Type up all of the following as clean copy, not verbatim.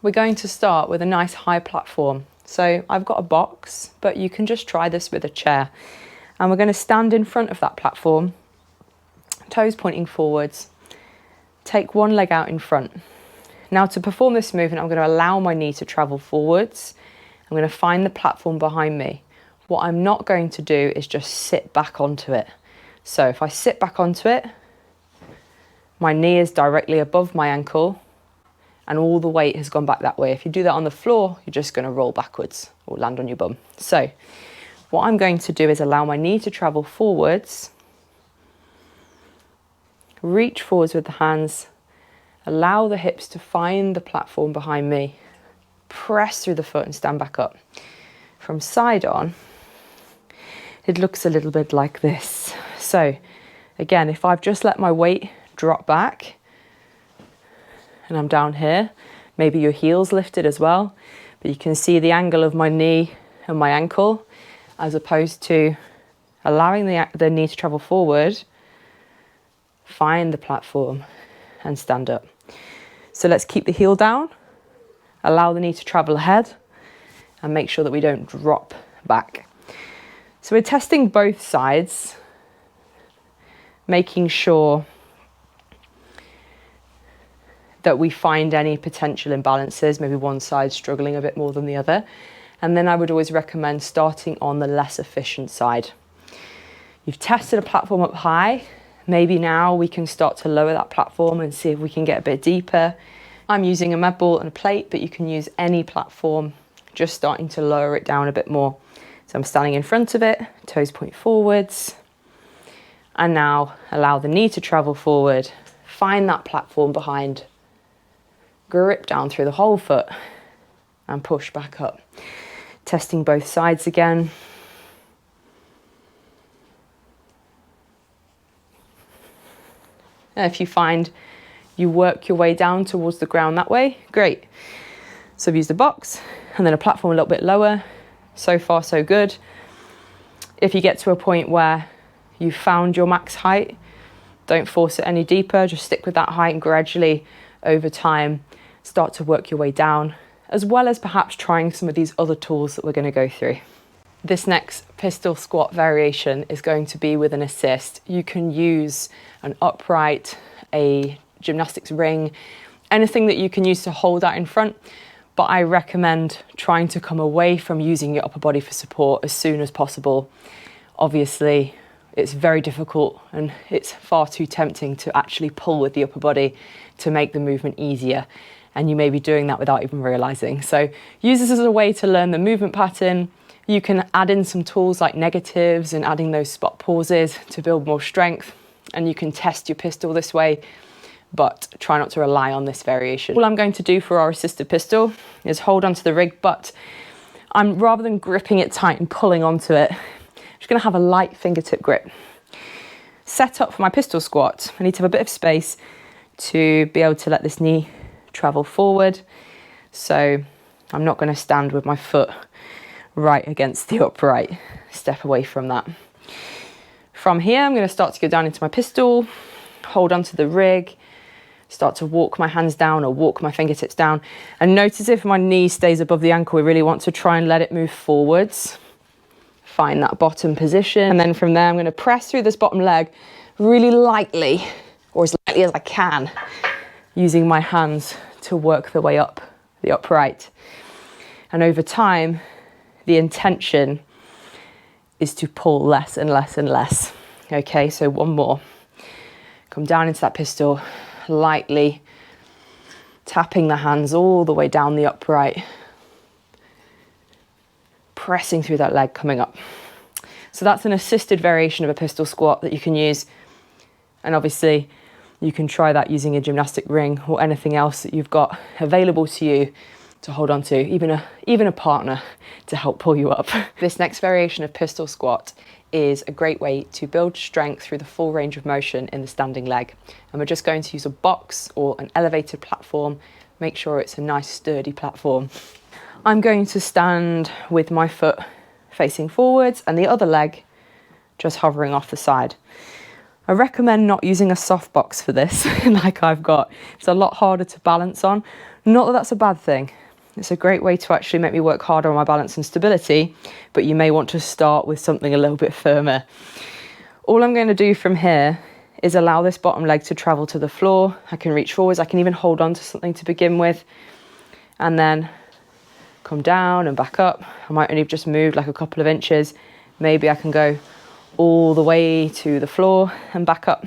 we're going to start with a nice high platform. So I've got a box, but you can just try this with a chair. And we're going to stand in front of that platform, toes pointing forwards, take one leg out in front. Now to perform this movement, I'm going to allow my knee to travel forwards. I'm going to find the platform behind me. What I'm not going to do is just sit back onto it. So if I sit back onto it, my knee is directly above my ankle and all the weight has gone back that way. If you do that on the floor, you're just going to roll backwards or land on your bum. So what I'm going to do is allow my knee to travel forwards, reach forwards with the hands, allow the hips to find the platform behind me, press through the foot and stand back up. From side on, it looks a little bit like this. So again, if I've just let my weight drop back and I'm down here, maybe your heel's lifted as well, but you can see the angle of my knee and my ankle as opposed to allowing the knee to travel forward, find the platform and stand up. So let's keep the heel down, allow the knee to travel ahead and make sure that we don't drop back. So we're testing both sides, making sure that we find any potential imbalances, maybe one side struggling a bit more than the other. And then I would always recommend starting on the less efficient side. You've tested a platform up high, maybe now we can start to lower that platform and see if we can get a bit deeper. I'm using a med ball and a plate, but you can use any platform, just starting to lower it down a bit more. So I'm standing in front of it, toes point forwards, and now allow the knee to travel forward, find that platform behind, grip down through the whole foot and push back up. Testing both sides again. And if you find you work your way down towards the ground that way, great. So I've used a box and then a platform a little bit lower. So far, so good. If you get to a point where you've found your max height, don't force it any deeper, just stick with that height and gradually over time start to work your way down, as well as perhaps trying some of these other tools that we're going to go through. This next pistol squat variation is going to be with an assist. You can use an upright, a gymnastics ring, anything that you can use to hold that in front, but I recommend trying to come away from using your upper body for support as soon as possible. Obviously, it's very difficult and it's far too tempting to actually pull with the upper body to make the movement easier. And you may be doing that without even realizing. So use this as a way to learn the movement pattern. You can add in some tools like negatives and adding those spot pauses to build more strength. And you can test your pistol this way, but try not to rely on this variation. All I'm going to do for our assisted pistol is hold onto the rig, but rather than gripping it tight and pulling onto it, I'm just gonna have a light fingertip grip. Set up for my pistol squat, I need to have a bit of space to be able to let this knee travel forward. So I'm not going to stand with my foot right against the upright. Step away from that. From here, I'm going to start to go down into my pistol, hold onto the rig, start to walk my hands down or walk my fingertips down. And notice if my knee stays above the ankle, we really want to try and let it move forwards. Find that bottom position. And then from there, I'm going to press through this bottom leg really lightly, or as lightly as I can, using my hands to work the way up the upright. And over time, the intention is to pull less and less and less. Okay, so one more. Come down into that pistol, lightly tapping the hands all the way down the upright, pressing through that leg coming up. So that's an assisted variation of a pistol squat that you can use. And obviously, you can try that using a gymnastic ring or anything else that you've got available to you to hold on to, even a partner to help pull you up. This next variation of pistol squat is a great way to build strength through the full range of motion in the standing leg. And we're just going to use a box or an elevated platform. Make sure it's a nice sturdy platform. I'm going to stand with my foot facing forwards and the other leg just hovering off the side. I recommend not using a soft box for this like I've got. It's a lot harder to balance on. Not that that's a bad thing. It's a great way to actually make me work harder on my balance and stability, but you may want to start with something a little bit firmer. All I'm going to do from here is allow this bottom leg to travel to the floor. I can reach forwards, I can even hold on to something to begin with, and then come down and back up. I might only have just moved like a couple of inches. Maybe I can go all the way to the floor and back up.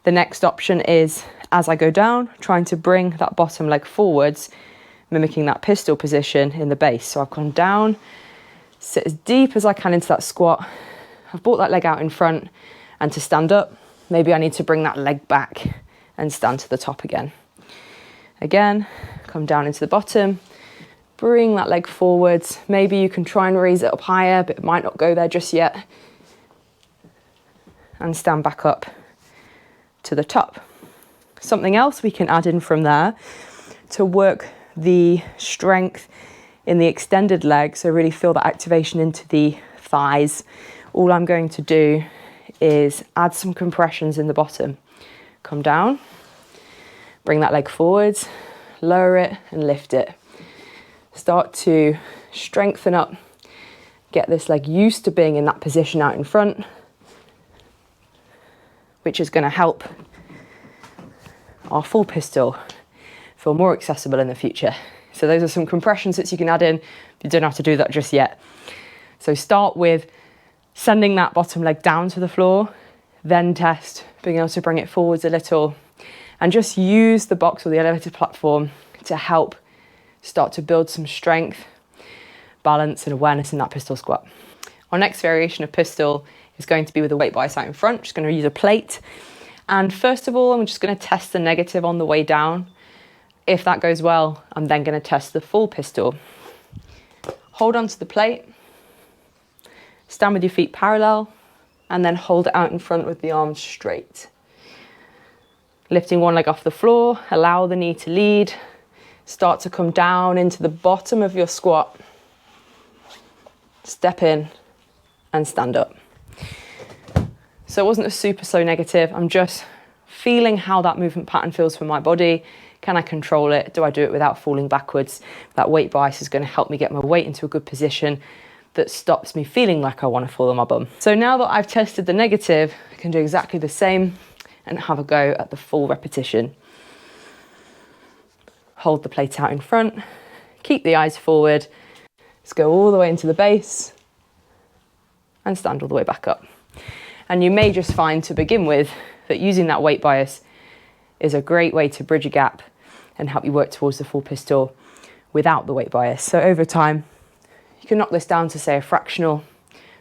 The next option is, as I go down, trying to bring that bottom leg forwards, mimicking that pistol position in the base. So I've gone down, sit as deep as I can into that squat. I've brought that leg out in front, and to stand up, maybe I need to bring that leg back and stand to the top again. Again, come down into the bottom, bring that leg forwards. Maybe you can try and raise it up higher, but it might not go there just yet. And stand back up to the top. Something else we can add in from there to work the strength in the extended leg, so really feel that activation into the thighs. All I'm going to do is add some compressions in the bottom. Come down, bring that leg forwards, lower it and lift it. Start to strengthen up, get this leg used to being in that position out in front, which is going to help our full pistol feel more accessible in the future. So those are some compressions that you can add in. You don't have to do that just yet. So start with sending that bottom leg down to the floor, then test being able to bring it forwards a little, and just use the box or the elevated platform to help start to build some strength, balance and awareness in that pistol squat. Our next variation of pistol is going to be with a weight bias out in front. Just going to use a plate. And first of all, I'm just going to test the negative on the way down. If that goes well, I'm then going to test the full pistol. Hold on to the plate, stand with your feet parallel, and then hold it out in front with the arms straight. Lifting one leg off the floor, allow the knee to lead. Start to come down into the bottom of your squat. Step in and stand up. So it wasn't a super slow negative. I'm just feeling how that movement pattern feels for my body. Can I control it? Do I do it without falling backwards? That weight bias is going to help me get my weight into a good position that stops me feeling like I want to fall on my bum. So now that I've tested the negative, I can do exactly the same and have a go at the full repetition. Hold the plate out in front, keep the eyes forward. Let's go all the way into the base and stand all the way back up. And you may just find to begin with that using that weight bias is a great way to bridge a gap and help you work towards the full pistol without the weight bias. So over time, you can knock this down to say a fractional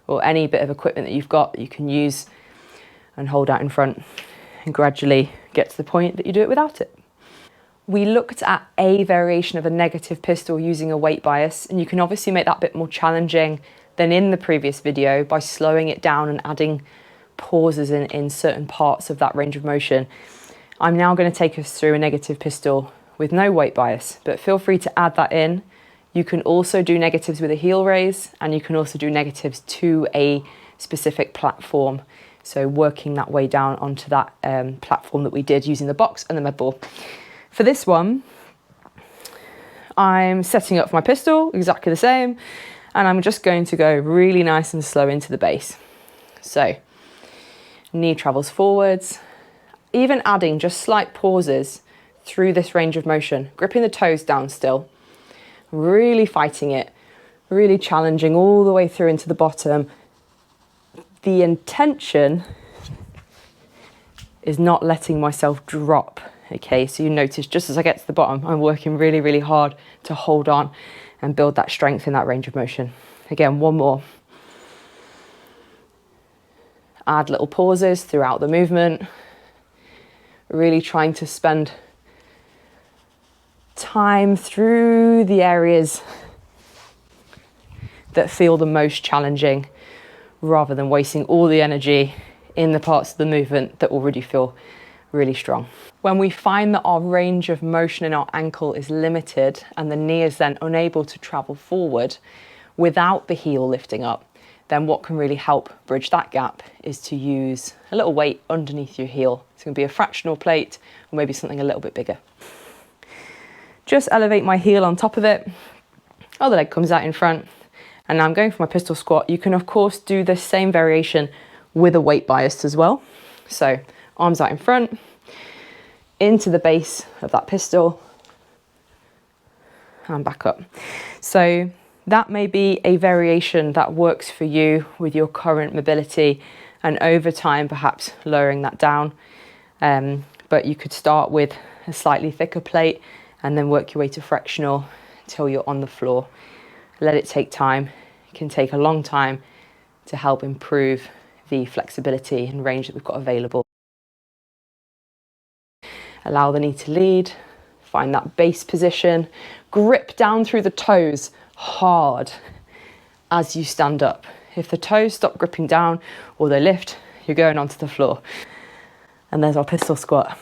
or any bit of equipment that you've got that you can use and hold out in front and gradually get to the point that you do it without it. We looked at a variation of a negative pistol using a weight bias, and you can obviously make that a bit more challenging than in the previous video by slowing it down and adding pauses in certain parts of that range of motion. I'm now going to take us through a negative pistol with no weight bias, but feel free to add that in. You can also do negatives with a heel raise, and you can also do negatives to a specific platform. So working that way down onto that platform that we did using the box and the med ball. For this one, I'm setting up for my pistol, exactly the same, and I'm just going to go really nice and slow into the base. So, knee travels forwards, even adding just slight pauses through this range of motion, gripping the toes down still, really fighting it, really challenging all the way through into the bottom. The intention is not letting myself drop. Okay, so you notice just as I get to the bottom, I'm working really, really hard to hold on and build that strength in that range of motion. Again, one more. Add little pauses throughout the movement. Really trying to spend time through the areas that feel the most challenging rather than wasting all the energy in the parts of the movement that already feel really strong. When we find that our range of motion in our ankle is limited and the knee is then unable to travel forward without the heel lifting up, then what can really help bridge that gap is to use a little weight underneath your heel. It's going to be a fractional plate or maybe something a little bit bigger. Just elevate my heel on top of it. Other leg comes out in front. And now I'm going for my pistol squat. You can of course do the same variation with a weight bias as well. So arms out in front, into the base of that pistol, and back up. So that may be a variation that works for you with your current mobility, and over time perhaps lowering that down. But you could start with a slightly thicker plate and then work your way to fractional until you're on the floor. Let it take time. It can take a long time to help improve the flexibility and range that we've got available. Allow the knee to lead, find that base position, grip down through the toes hard as you stand up. If the toes stop gripping down or they lift, you're going onto the floor. And there's our pistol squat.